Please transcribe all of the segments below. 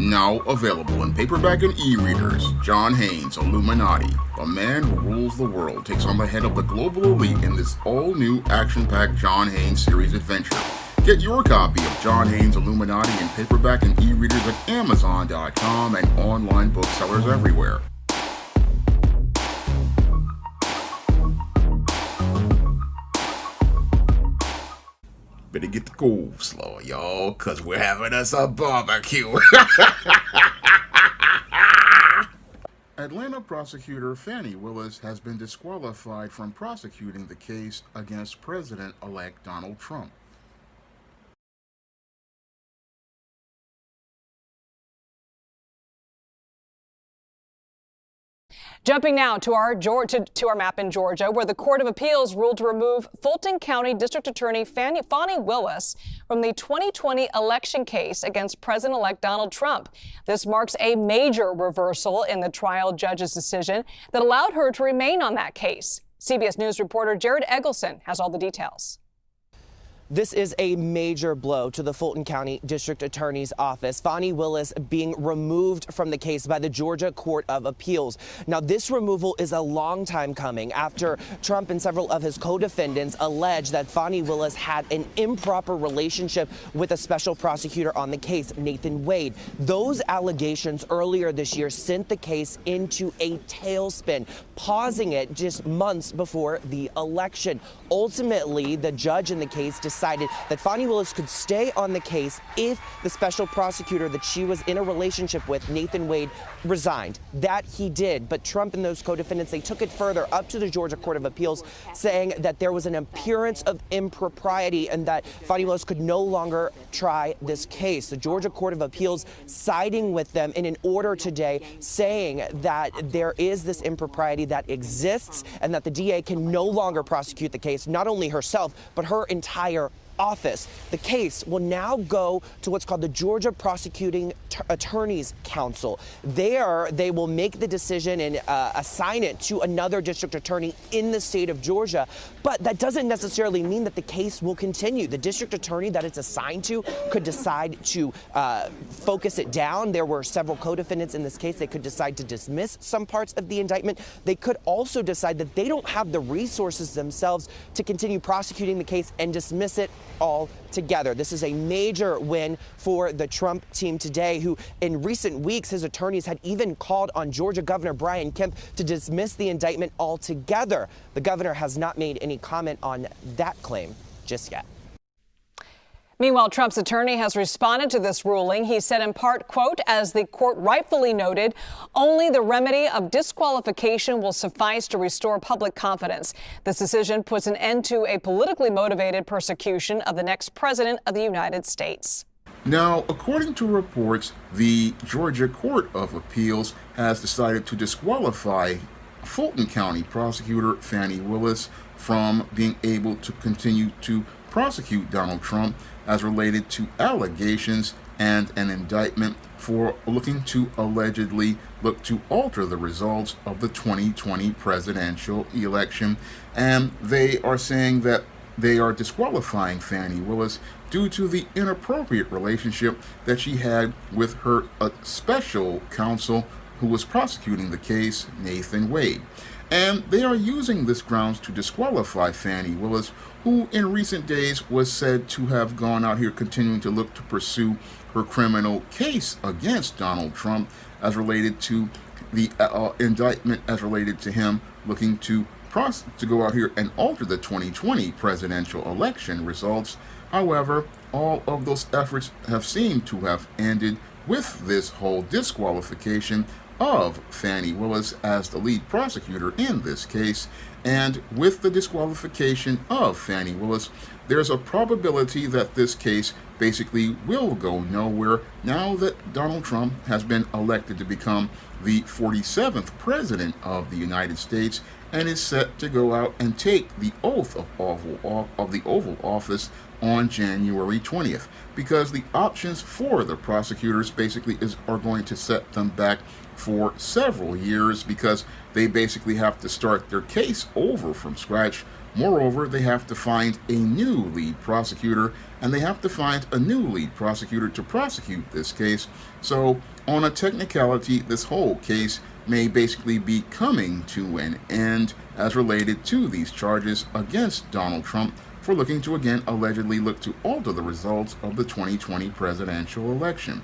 Now available in paperback and e-readers, John Haynes' Illuminati, the man who rules the world, takes on the head of the global elite in this all-new action-packed John Haynes series adventure. Get your copy of John Haynes' Illuminati in paperback and e-readers at Amazon.com and online booksellers everywhere. Better get the coleslaw, y'all, because we're having us a barbecue. Atlanta prosecutor Fani Willis has been disqualified from prosecuting the case against President-elect Donald Trump. Jumping now to our map in Georgia, where the Court of Appeals ruled to remove Fulton County District Attorney Fani Willis from the 2020 election case against President-elect Donald Trump. This marks a major reversal in the trial judge's decision that allowed her to remain on that case. CBS News reporter Jared Eggleston has all the details. This is a major blow to the Fulton County District Attorney's Office. Fani Willis being removed from the case by the Georgia Court of Appeals. Now, this removal is a long time coming after Trump and several of his co-defendants alleged that Fani Willis had an improper relationship with a special prosecutor on the case, Nathan Wade. Those allegations earlier this year sent the case into a tailspin, pausing it just months before the election. Ultimately, the judge in the case decided that Fani Willis could stay on the case if the special prosecutor that she was in a relationship with, Nathan Wade, resigned. That he did. But Trump and those co-defendants, they took it further up to the Georgia Court of Appeals, saying that there was an appearance of impropriety and that Fani Willis could no longer try this case. The Georgia Court of Appeals siding with them in an order today, saying that there is this impropriety that exists and that the DA can no longer prosecute the case, not only herself, but her entire office. The case will now go to what's called the Georgia Prosecuting Attorneys Council. There, they will make the decision and assign it to another district attorney in the state of Georgia. But that doesn't necessarily mean that the case will continue. The district attorney that it's assigned to could decide to focus it down. There were several co-defendants in this case. They could decide to dismiss some parts of the indictment. They could also decide that they don't have the resources themselves to continue prosecuting the case and dismiss it all together. This is a major win for the Trump team today, who in recent weeks, his attorneys had even called on Georgia Governor Brian Kemp to dismiss the indictment altogether. The governor has not made any comment on that claim just yet. Meanwhile, Trump's attorney has responded to this ruling. He said in part, quote, as the court rightfully noted, only the remedy of disqualification will suffice to restore public confidence. This decision puts an end to a politically motivated persecution of the next president of the United States. Now, according to reports, the Georgia Court of Appeals has decided to disqualify Fulton County prosecutor Fani Willis from being able to continue to prosecute Donald Trump as related to allegations and an indictment for looking to allegedly look to alter the results of the 2020 presidential election. And they are saying that they are disqualifying Fani Willis due to the inappropriate relationship that she had with her special counsel who was prosecuting the case, Nathan Wade. And they are using this grounds to disqualify Fani Willis, who in recent days was said to have gone out here continuing to look to pursue her criminal case against Donald Trump as related to the indictment as related to him looking to go out here and alter the 2020 presidential election results. However, all of those efforts have seemed to have ended with this whole disqualification of Fani Willis as the lead prosecutor in this case. And with the disqualification of Fani Willis, there's a probability that this case basically will go nowhere now that Donald Trump has been elected to become the 47th president of the United States and is set to go out and take the oath of the Oval Office on January 20th, because the options for the prosecutors basically are going to set them back for several years, because they basically have to start their case over from scratch. Moreover, they have to find a new lead prosecutor, and they have to find a new lead prosecutor to prosecute this case. So, on a technicality, this whole case may basically be coming to an end as related to these charges against Donald Trump for looking to again allegedly look to alter the results of the 2020 presidential election.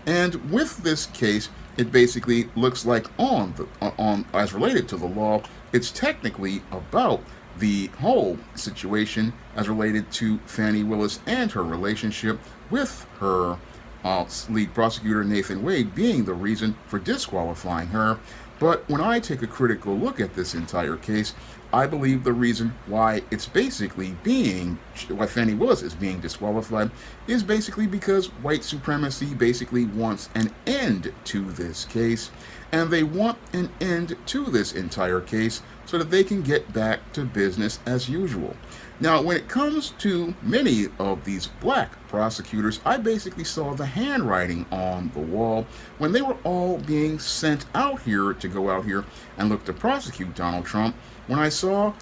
And with this case, it basically looks like as related to the law, it's technically about the whole situation as related to Fani Willis and her relationship with her lead prosecutor Nathan Wade being the reason for disqualifying her. But when I take a critical look at this entire case, I believe the reason why why Fani Willis is being disqualified is basically because white supremacy basically wants an end to this case, and they want an end to this entire case so that they can get back to business as usual. Now, when it comes to many of these black prosecutors, I basically saw the handwriting on the wall when they were all being sent out here to go out here and look to prosecute Donald Trump. When I saw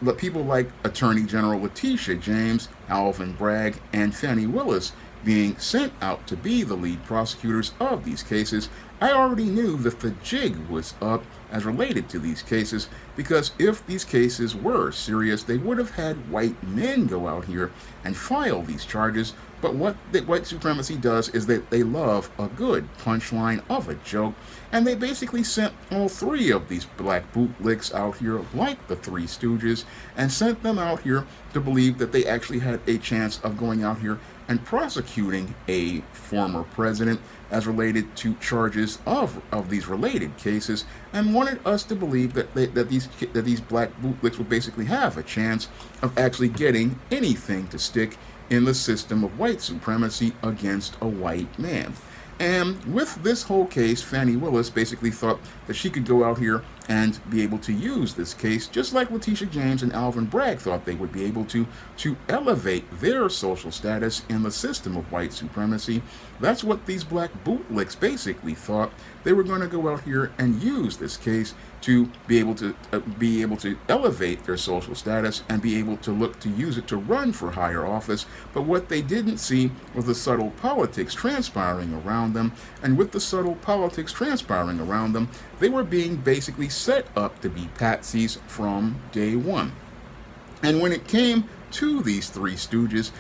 the people like Attorney General Letitia James, Alvin Bragg, and Fani Willis being sent out to be the lead prosecutors of these cases, I already knew that the jig was up as related to these cases, because if these cases were serious, they would have had white men go out here and file these charges. But what white supremacy does is that they love a good punchline of a joke, and they basically sent all three of these black bootlicks out here like the Three Stooges, and sent them out here to believe that they actually had a chance of going out here and prosecuting a former president as related to charges of these related cases, and wanted us to believe that these black bootlicks would basically have a chance of actually getting anything to stick in the system of white supremacy against a white man. And with this whole case, Fani Willis basically thought that she could go out here and be able to use this case, just like Letitia James and Alvin Bragg thought they would be able to elevate their social status in the system of white supremacy. That's what these black bootlicks basically thought. They were going to go out here and use this case to be able to elevate their social status and be able to look to use it to run for higher office. But what they didn't see was the subtle politics transpiring around them. And with the subtle politics transpiring around them, they were being basically set up to be patsies from day one. And when it came to these Three Stooges,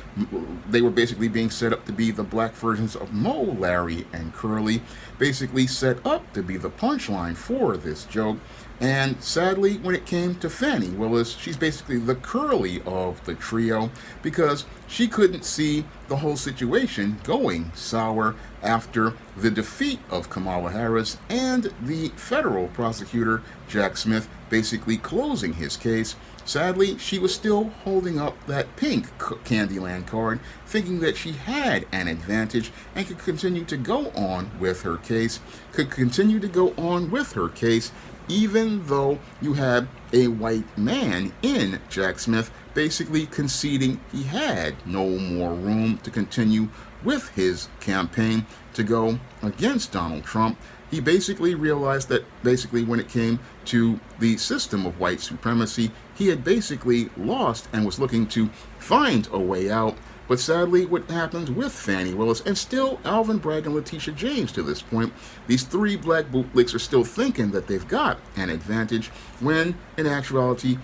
they were basically being set up to be the black versions of Moe, Larry, and Curly, basically set up to be the punchline for this joke. And sadly, when it came to Fani Willis, she's basically the Curly of the trio, because she couldn't see the whole situation going sour after the defeat of Kamala Harris and the federal prosecutor, Jack Smith, basically closing his case. Sadly, she was still holding up that pink Candyland card, thinking that she had an advantage and could continue to go on with her case, even though you had a white man in Jack Smith basically conceding he had no more room to continue with his campaign to go against Donald Trump. He basically realized that when it came to the system of white supremacy, he had basically lost and was looking to find a way out. But sadly, what happened with Fani Willis, and still Alvin Bragg and Letitia James to this point, these three black bootlicks are still thinking that they've got an advantage, when in actuality,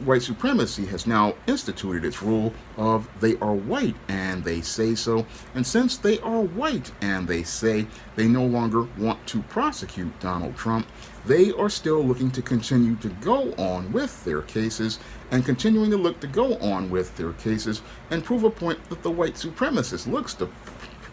white supremacy has now instituted its rule of they are white and they say so. And since they are white and they say they no longer want to prosecute Donald Trump, they are still looking to continue to go on with their cases and continuing to look to go on with their cases and prove a point that the white supremacist looks to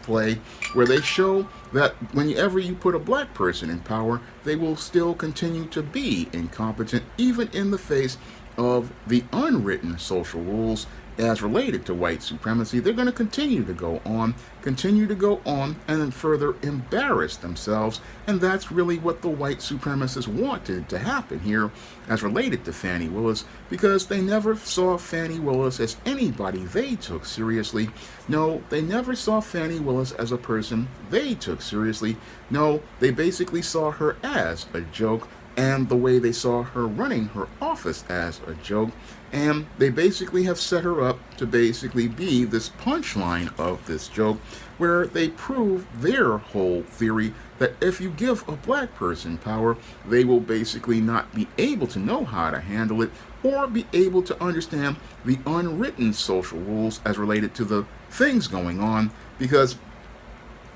play, where they show that whenever you put a black person in power, they will still continue to be incompetent, even in the face of the unwritten social rules as related to white supremacy. They're going to continue to go on, and then further embarrass themselves. And that's really what the white supremacists wanted to happen here as related to Fani Willis, because they never saw Fani Willis as anybody they took seriously. No, they never saw Fani Willis as a person they took seriously. No, they basically saw her as a joke, and the way they saw her running her office as a joke. And they basically have set her up to basically be this punchline of this joke, where they prove their whole theory that if you give a black person power, they will basically not be able to know how to handle it or be able to understand the unwritten social rules as related to the things going on. Because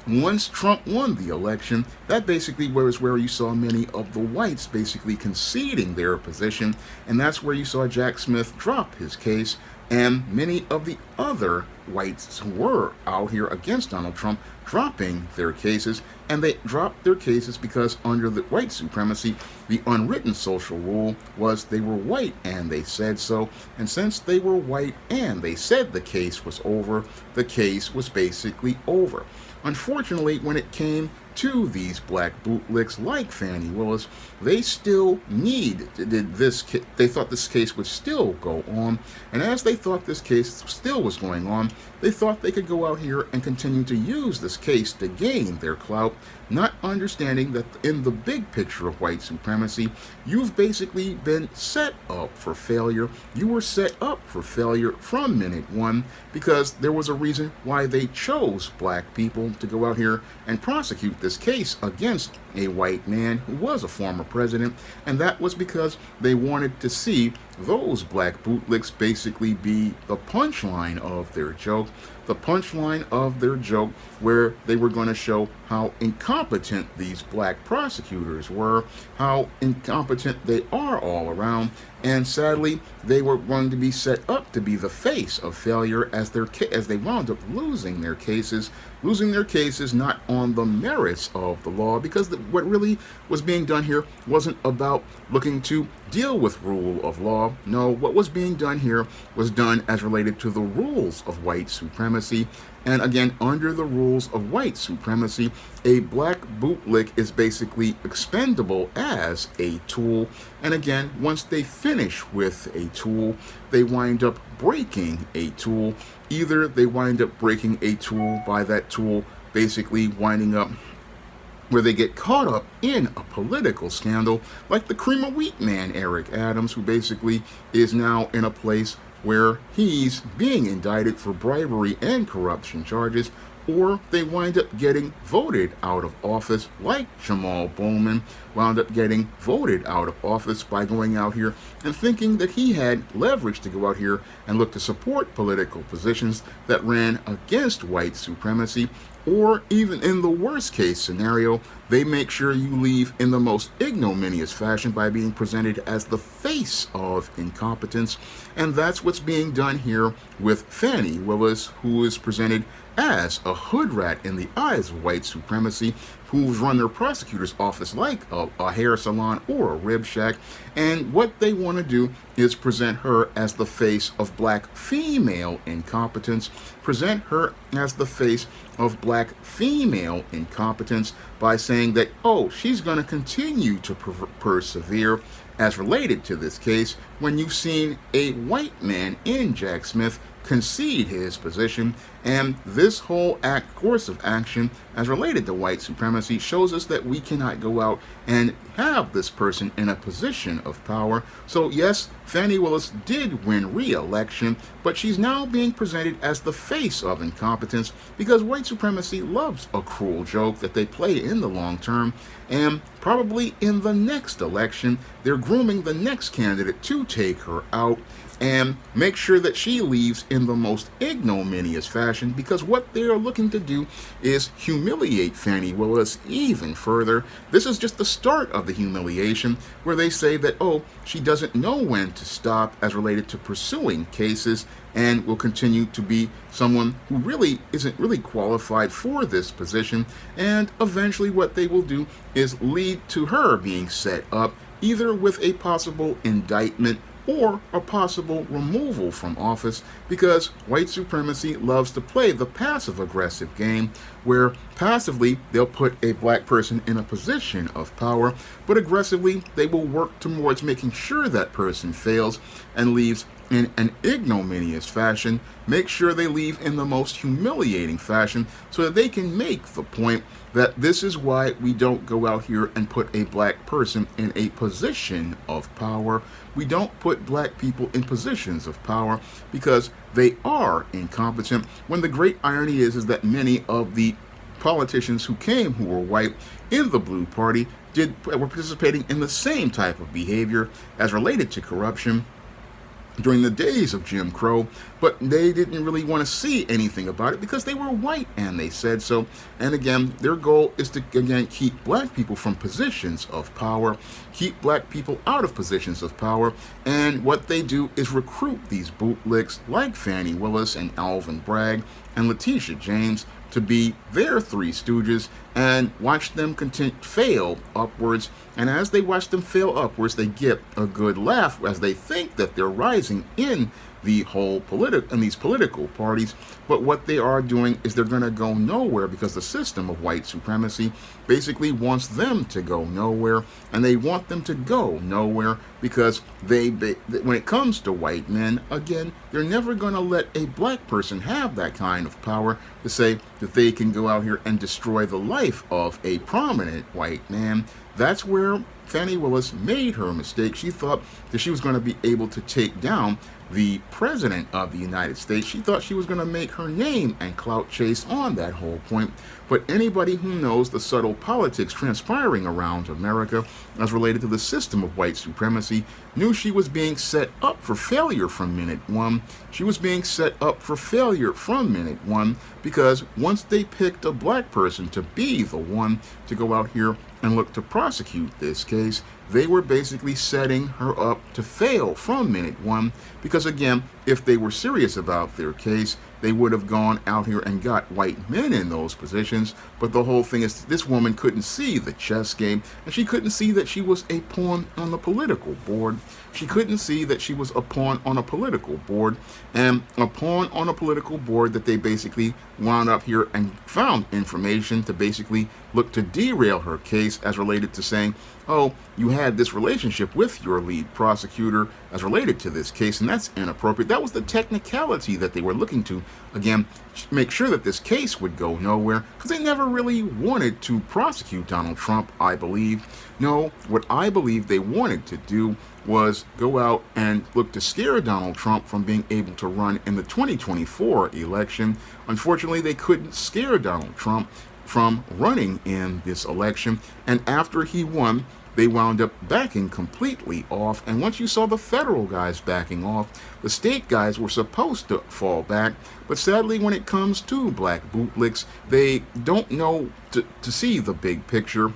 once Trump won the election, that basically was where you saw many of the whites basically conceding their position, and that's where you saw Jack Smith drop his case, and many of the other whites who were out here against Donald Trump dropping their cases. And they dropped their cases because under the white supremacy, the unwritten social rule was they were white and they said so. And since they were white and they said the case was over, the case was basically over. Unfortunately, when it came to these black bootlicks like Fani Willis, they still needed this. They thought this case would still go on, and as they thought this case still was going on, they thought they could go out here and continue to use this case to gain their clout, not understanding that in the big picture of white supremacy, you've basically been set up for failure. You were set up for failure from minute one, because there was a reason why they chose black people to go out here and prosecute this case against a white man who was a former president, and that was because they wanted to see those black bootlicks basically be the punchline of their joke. The punchline of their joke, where they were going to show how incompetent these black prosecutors were, how incompetent they are all around, and sadly, they were going to be set up to be the face of failure as they wound up losing their cases not on the merits of the law, because what really was being done here wasn't about looking to deal with rule of law. No, what was being done here was done as related to the rules of white supremacy. And again, under the rules of white supremacy, a black bootlick is basically expendable as a tool. And again, once they finish with a tool, they wind up breaking a tool. Either they wind up breaking a tool by that tool basically winding up where they get caught up in a political scandal, like the cream of wheat man, Eric Adams, who basically is now in a place where he's being indicted for bribery and corruption charges, or they wind up getting voted out of office, like Jamal Bowman wound up getting voted out of office by going out here and thinking that he had leverage to go out here and look to support political positions that ran against white supremacy. Or even in the worst case scenario, they make sure you leave in the most ignominious fashion by being presented as the face of incompetence. And that's what's being done here with Fani Willis, who is presented as a hood rat in the eyes of white supremacy, who's run their prosecutor's office like a hair salon or a rib shack. And what they want to do is present her as the face of black female incompetence, present her as the face of black female incompetence by saying that, oh, she's going to continue to persevere as related to this case, when you've seen a white man in Jack Smith concede his position. And this whole course of action as related to white supremacy shows us that we cannot go out and have this person in a position of power. So yes, Fani Willis did win re-election, but she's now being presented as the face of incompetence, because white supremacy loves a cruel joke that they play in the long term. And probably in the next election, they're grooming the next candidate to take her out and make sure that she leaves in the most ignominious fashion, because what they are looking to do is humiliate Fani Willis even further. This is just the start of the humiliation, where they say that, oh, she doesn't know when to stop as related to pursuing cases, and will continue to be someone who really isn't really qualified for this position. And eventually what they will do is lead to her being set up either with a possible indictment or a possible removal from office, because white supremacy loves to play the passive-aggressive game, where passively they'll put a black person in a position of power, but aggressively they will work towards making sure that person fails and leaves in an ignominious fashion, make sure they leave in the most humiliating fashion so that they can make the point that this is why we don't go out here and put a black person in a position of power. We don't put black people in positions of power because they are incompetent, when the great irony is that many of the politicians who were white in the Blue Party were participating in the same type of behavior as related to corruption during the days of Jim Crow, but they didn't really want to see anything about it because they were white and they said so. And again, their goal is to, again, keep black people from positions of power, keep black people out of positions of power, and what they do is recruit these bootlicks like Fani Willis and Alvin Bragg and Letitia James to be their three stooges and watch them fail upwards. And as they watch them fail upwards, they get a good laugh as they think that they're rising in the whole these political parties. But what they are doing is they're going to go nowhere because the system of white supremacy basically wants them to go nowhere, and they want them to go nowhere because when it comes to white men, again, they're never going to let a black person have that kind of power to say that they can go out here and destroy the life of a prominent white man. That's where Fani Willis made her mistake. She thought that she was going to be able to take down the president of the United States. She thought she was going to make her name and clout chase on that whole point. But anybody who knows the subtle politics transpiring around America as related to the system of white supremacy knew she was being set up for failure from minute one. She was being set up for failure from minute one because once they picked a black person to be the one to go out here and look to prosecute this case, they were basically setting her up to fail from minute one because, again, if they were serious about their case, they would have gone out here and got white men in those positions. But the whole thing is this woman couldn't see the chess game, and she couldn't see that she was a pawn on the political board. She couldn't see that she was a pawn on a political board, and a pawn on a political board that they basically wound up here and found information to basically look to derail her case as related to saying, oh, you had this relationship with your lead prosecutor as related to this case, and that's inappropriate. That was the technicality that they were looking to, again, make sure that this case would go nowhere, because they never really wanted to prosecute Donald Trump, I believe. No, what I believe they wanted to do was go out and look to scare Donald Trump from being able to run in the 2024 election. Unfortunately, they couldn't scare Donald Trump from running in this election, and after he won, they wound up backing completely off. And once you saw the federal guys backing off, the state guys were supposed to fall back. But sadly, when it comes to black bootlicks, they don't know to see the big picture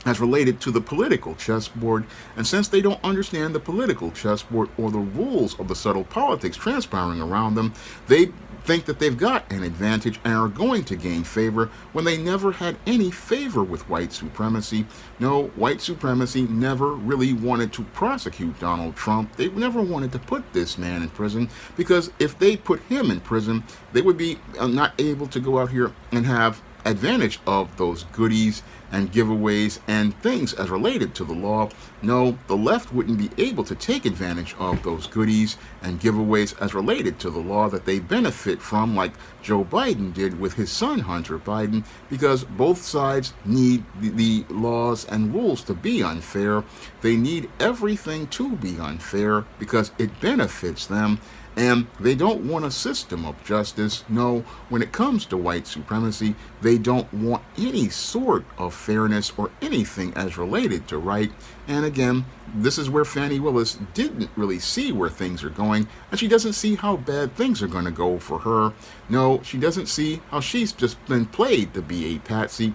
as related to the political chessboard. And since they don't understand the political chessboard or the rules of the subtle politics transpiring around them, they think that they've got an advantage and are going to gain favor when they never had any favor with white supremacy. No, white supremacy never really wanted to prosecute Donald Trump. They never wanted to put this man in prison, because if they put him in prison, they would be not able to go out here and have advantage of those goodies and giveaways and things as related to the law. No, the left wouldn't be able to take advantage of those goodies and giveaways as related to the law that they benefit from, like Joe Biden did with his son Hunter Biden, because both sides need the laws and rules to be unfair. They need everything to be unfair because it benefits them. And they don't want a system of justice. No, when it comes to white supremacy, they don't want any sort of fairness or anything as related to right. And again, this is where Fani Willis didn't really see where things are going, and she doesn't see how bad things are going to go for her. No, she doesn't see how she's just been played to be a patsy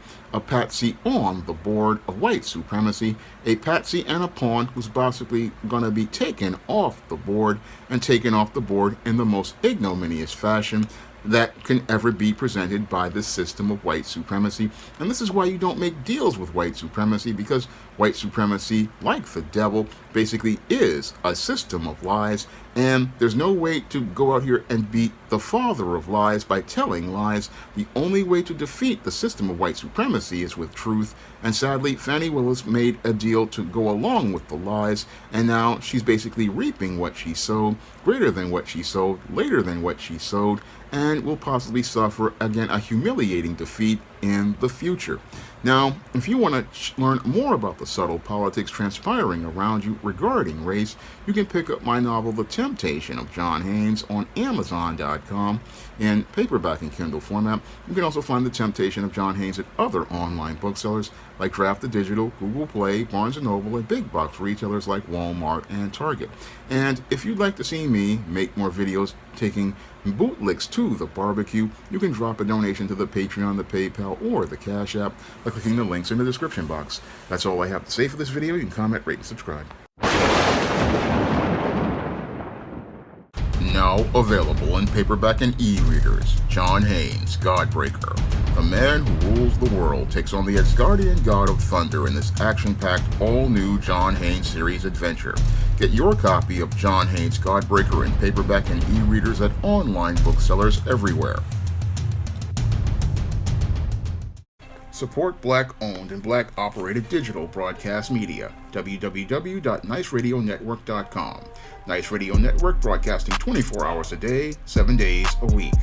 on the board of white supremacy, a patsy and a pawn who's possibly going to be taken off the board, and taken off the board in the most ignominious fashion that can ever be presented by this system of white supremacy. And this is why you don't make deals with white supremacy, because white supremacy, like the devil, basically is a system of lies, And there's no way to go out here and beat the father of lies by telling lies. The only way to defeat the system of white supremacy is with truth. And sadly, Fani Willis made a deal to go along with the lies, and now she's basically reaping what she sowed, greater than what she sowed, later than what she sowed, and will possibly suffer, again, a humiliating defeat in the future. Now, if you want to learn more about the subtle politics transpiring around you regarding race, you can pick up my novel, The Temptation of John Haynes, on Amazon.com in paperback and Kindle format. You can also find The Temptation of John Haynes at other online booksellers like Draft the Digital, Google Play, Barnes & Noble, and big box retailers like Walmart and Target. And if you'd like to see me make more videos taking bootlicks to the barbecue, you can drop a donation to the Patreon, the PayPal, or the Cash App by clicking the links in the description box. That's all I have to say for this video. You can comment, rate, and subscribe. Now available in paperback and e-readers, John Haynes, Godbreaker. The man who rules the world takes on the Asgardian god of thunder in this action-packed, all-new John Haynes series adventure. Get your copy of John Haynes, Godbreaker in paperback and e-readers at online booksellers everywhere. Support Black-owned and Black-operated digital broadcast media. www.niceradionetwork.com. Nice Radio Network, broadcasting 24 hours a day, 7 days a week.